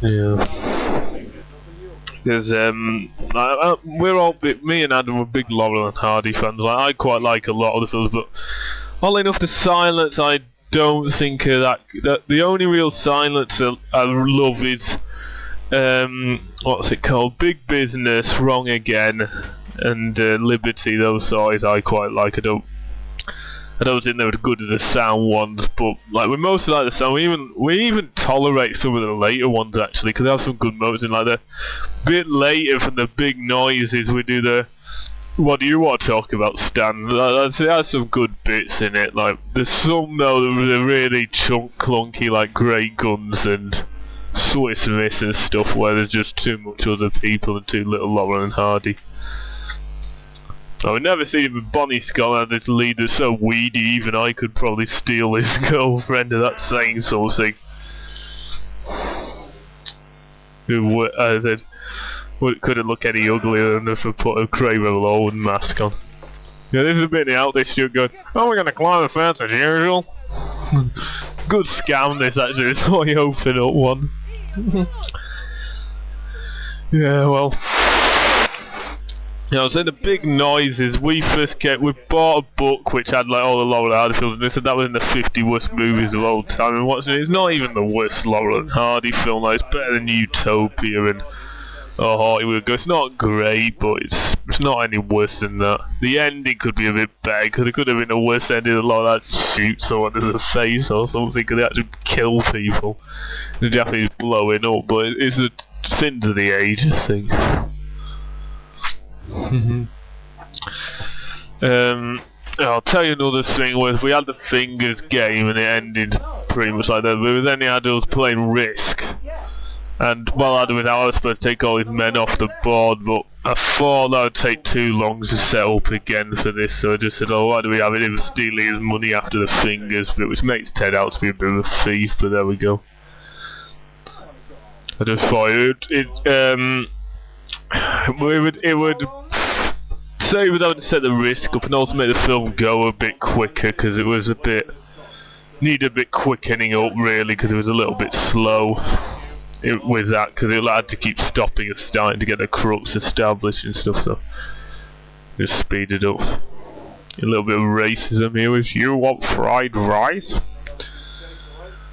Yeah. Because we're all me and Adam were big Laurel and Hardy fans. Like, I quite like a lot of the films, but oddly enough, the silence I don't think are that the only real silence I love is what's it called? Big Business, Wrong Again, and Liberty. Those stories I quite like. I don't think they're as good as the sound ones, but like we mostly like the sound. We even tolerate some of the later ones actually, because they have some good moments in. Like the bit later from the big noises, we do the "What do you want to talk about, Stan?" That's some good bits in it. Like there's some though that are really clunky, like Great Guns and Swiss Miss and stuff, where there's just too much other people and too little Laurel and Hardy. I've never seen it with Bonnie Scott as this lead that's so weedy, even I could probably steal his girlfriend, and that's saying something. Who, as I said, couldn't look any uglier than if I put a Kramer Lowen mask on. Yeah, this is a bit out, they still going, oh, we're gonna climb the fence as usual. Good scam this actually, it's why you open up one. Yeah, well. Yeah, so the big noises, we bought a book which had like all the Laurel and Hardy films, and they said that was in the 50 worst movies of all time, and watching it, it's not even the worst Laurel and Hardy film, like, it's better than Utopia and Hollywood. It's not great, but it's not any worse than that. The ending could be a bit better, because it could have been a worse ending than like that shoot someone in the face or something, because they actually kill people. The Japanese blowing up, but it's a sin to the age, I think. I'll tell you another thing was we had the Fingers game and it ended pretty much like that, but then he had us playing Risk, and while Adam was out I was supposed to take all his men off the board, but I thought that would take too long to set up again for this, so I just said, oh, why do we have it? He was stealing his money after the Fingers bit, which makes Ted out to be a bit of a thief, but there we go. I just thought it would say without to set the risk up and also make the film go a bit quicker, because it was needed a bit quickening up really, because it was a little bit slow with that, because it had to keep stopping and starting to get the crux established and stuff, so just speed it up. A little bit of racism here with "you want fried rice?"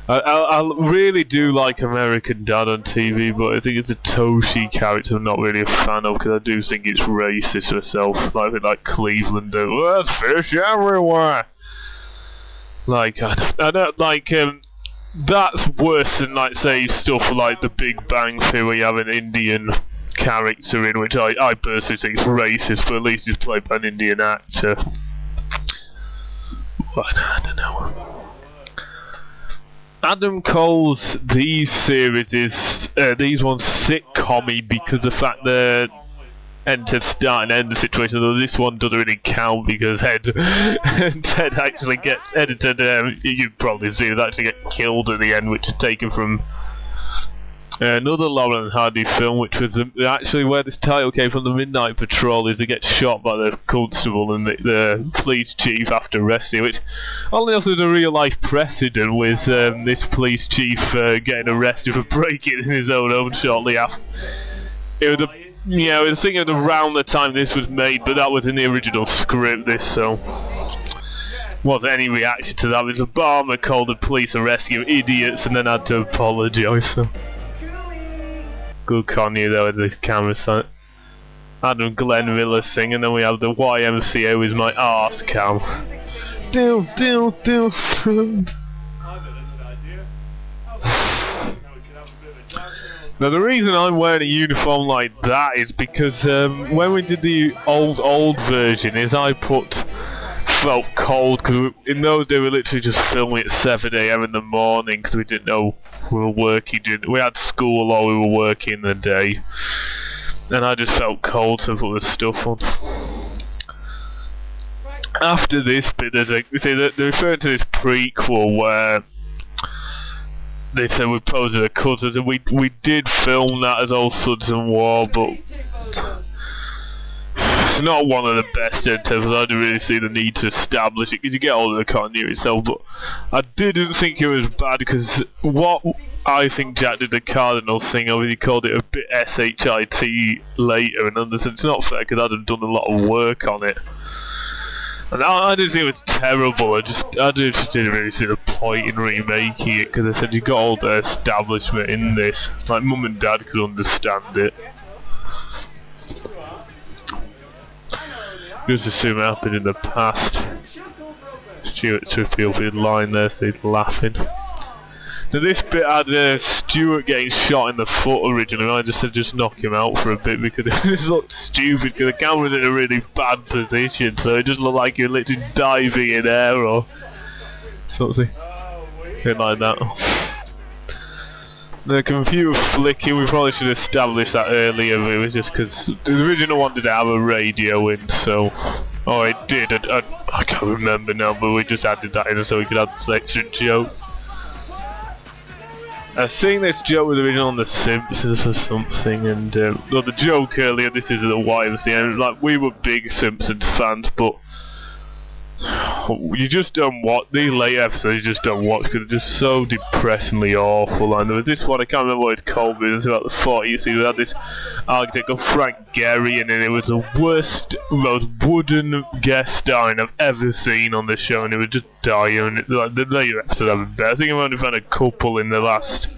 I really do like American Dad on TV, but I think it's a Toshi character I'm not really a fan of, because I do think it's racist myself. Like Cleveland do. Well, there's fish everywhere. Like I don't like that's worse than like say stuff like The Big Bang Theory where you have an Indian character in, which I personally think is racist, but at least he's played by an Indian actor. But I don't know. Adam calls these series these ones sitcom-y because the fact they're start and end the situation, though this one doesn't really count because Ted actually gets edited. You'd probably see it actually get killed at the end, which is taken from another Laurel and Hardy film, which was actually where this title came from. The Midnight Patrol is they get shot by the constable and the police chief after arresting, which only else was a real life precedent with this police chief getting arrested for breaking in his own home shortly after. It was I was thinking around the time this was made, but that was in the original script, so wasn't any reaction to that. It was Obama called the police arresting idiots and then had to apologise, so. Good Kanye though with this camera sight. Adam Glenn Miller singing, and then we have the YMCA with my arse cam. Do. Now the reason I'm wearing a uniform like that is because when we did the old version is I felt cold, because in those days we were literally just filming at 7 AM in the morning because we didn't know we were working. We had school or we were working the day, and I just felt cold, so I put the stuff on. After this bit, they're referring to this prequel where they said we posed as a cousins, and we did film that as Old Suds and War, but It's not one of the best enters. I didn't really see the need to establish it because you get all of the continuity itself. But I didn't think it was bad because what I think Jack did the Cardinal thing of, he called it a bit shit later, and Anderson, it's not fair because I'd have done a lot of work on it. And I didn't think it was terrible. I just didn't really see the point in remaking it because I said you got all the establishment in this. Like Mum and Dad could understand it. Just assume it happened in the past. Stuart Trippier will be in line there, so he's laughing. Now this bit had Stuart getting shot in the foot originally. I just said just knock him out for a bit because it just looked stupid because the camera was in a really bad position, so it just looked like you're literally diving in air or something like that. The computer flicking, we probably should have established that earlier, but it was just because the original one didn't have a radio in, so... Oh, it did, I can't remember now, but we just added that in so we could have this extra joke. I think this joke was original on The Simpsons or something, and well, the joke earlier, this is the YMCA, like, we were big Simpsons fans, but you just don't watch these later episodes. You just don't watch because they're just so depressingly awful. And there was this one, I can't remember what it's called, but it was about the 40s. We had this architect called Frank Gehry, and it was the worst, most wooden guest starring I've ever seen on the show, and it was just dire. And like, the later episodes have been better. I think I've only found a couple in the last.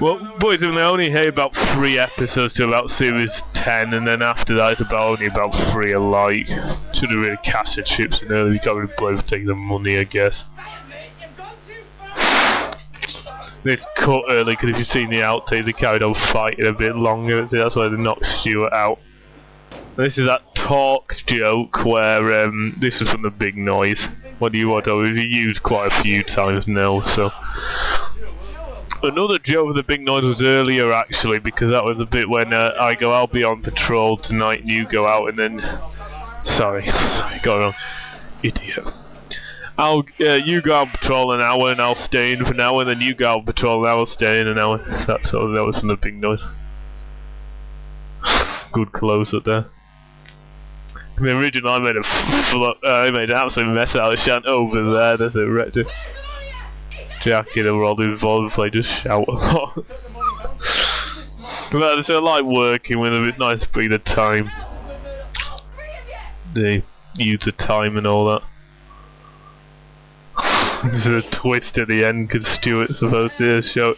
Well, boys, I only had about 3 episodes to about series 10, and then after that it's only about 3 alike. Should have really cashed the chips in early. We can't really blame for taking the money, I guess. This cut early because if you've seen the outtake, they carried on fighting a bit longer. So that's why they knocked Stuart out. This is that talk joke where this was from The Big Noise. What do you want? We've used quite a few times now, so. Another joke with The Big Noise was earlier actually, because that was a bit when I go, I'll be on patrol tonight, and you go out, and then sorry, got it wrong, idiot. You go out on patrol an hour, and I'll stay in for an hour, and then you go out on patrol, and I'll stay in an hour. That was from The Big Noise. Good close up there. In the original, I made an absolute mess out of Shant over there. There's a rector. Jack in a role involved, play just shout a lot. But so I like working with them, it's nice to be the time. They use the time and all that. There's a twist at the end because Stuart's supposed to show.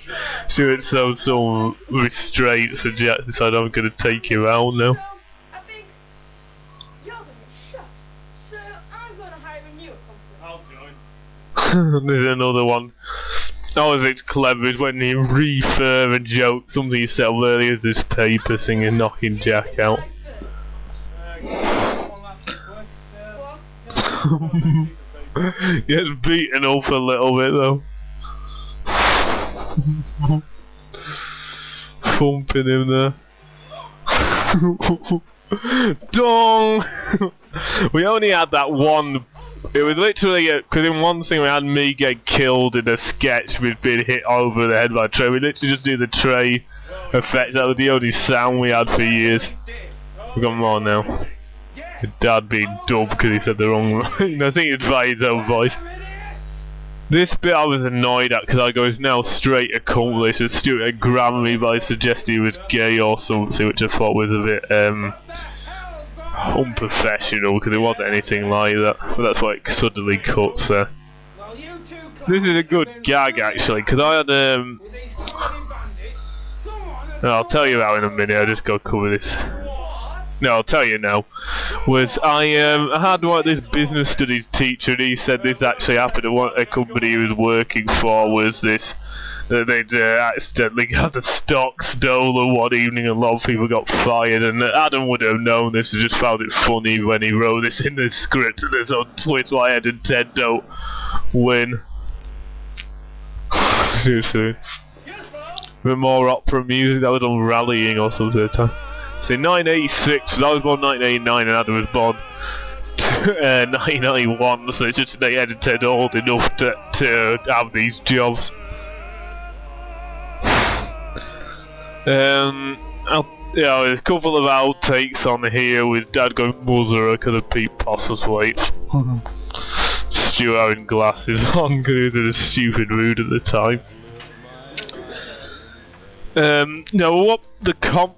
Stuart's so restraint, so Jack decided I'm going to take him out now. I think you're going to shut, so I'm going to hire a new accomplice. I'll join. There's another one. Oh, it's clever is when you refer a joke, something you said earlier as this paper thing and knocking Jack out. Gets beaten up a little bit though. Thumping him there. Dong! We only had that one. It was literally because in one thing we had me get killed in a sketch with being hit over the head by a tray. We literally just do the tray effect. That was the only sound we had for years. We've got more now. Your dad being dumb because he said the wrong line. I think it's by his own voice. This bit I was annoyed at because I go, it's now straight accomplished. And Stuart grabbed me by suggesting he was gay or something, which I thought was a bit unprofessional because it wasn't anything like that, but that's why it suddenly cuts there. This is a good gag actually because I had I'll tell you about in a minute. I just got to cover this. No, I'll tell you now. I had this business studies teacher, and he said this actually happened at a company he was working for. Was this that they'd accidentally had the stock stolen one evening, and a lot of people got fired. And Adam would have known this, and just found it funny when he wrote this in the script. And there's a twist why Ed and Ted don't win. Too soon. With more opera music, that was on Rallying or something at the time. So 1986, I was born 1989 and Adam was born 1991, so it's just they edited old enough to have these jobs. Yeah, there's a couple of outtakes on here with Dad going Mother because of Pete Possum's weight. Stu having glasses on because he was in a stupid mood at the time. No, what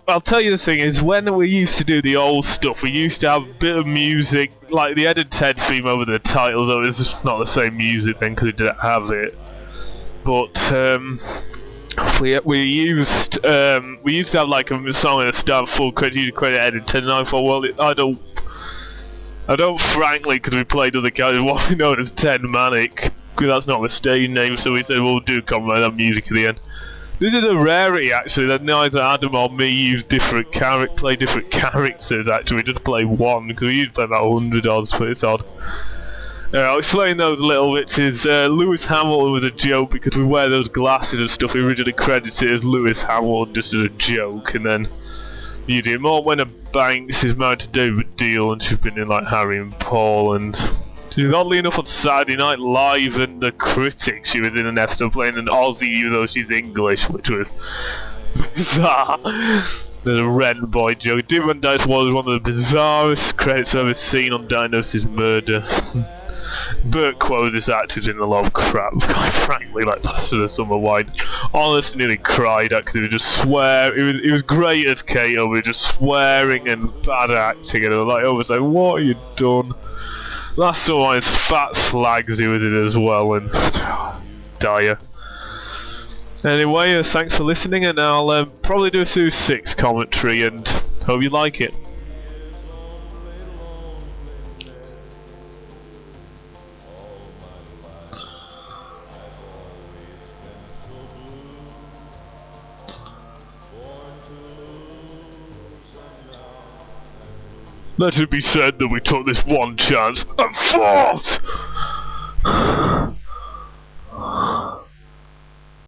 I'll tell you the thing is, when we used to do the old stuff, we used to have a bit of music, like the Ed and Ted theme over the titles, though it's not the same music then because we didn't have it. But, we used to have like a song at the start, full credit Ed and Ted, and I thought, well, I don't frankly, because we played other characters, what we know as Ted Manic, because that's not the stage name, so we said we'll do combine that music at the end. This is a rarity actually, that neither Adam or me use play different characters actually, we just play one, because we usually play about 100 odds, but it's odd. I'll explain those little bits. Lewis Hamilton was a joke because we wear those glasses and stuff. We originally credited it as Lewis Hamilton just as a joke, and then you do more when Banks is married to David Deal, and she's been in like Harry and Paul, and she's oddly enough on Saturday Night Live and The Critic. She was in an episode playing an Aussie, even though she's English, which was bizarre. There's a Ren Boy joke. Dimon Dice was one of the bizarrest credits I've ever seen on Diagnosis Murder. Burt Quosis acted in a lot of crap, quite frankly, like Last of the Summer Wine. Honestly, nearly cried actually. He would just swear. He was great as Kato, we were just swearing and bad acting, and I was like, always like, what have you done? Last Summer Wine's fat slags he was in as well, and dire. Anyway, thanks for listening, and I'll probably do a Series 6 commentary, and hope you like it. Let it be said that we took this one chance and fought!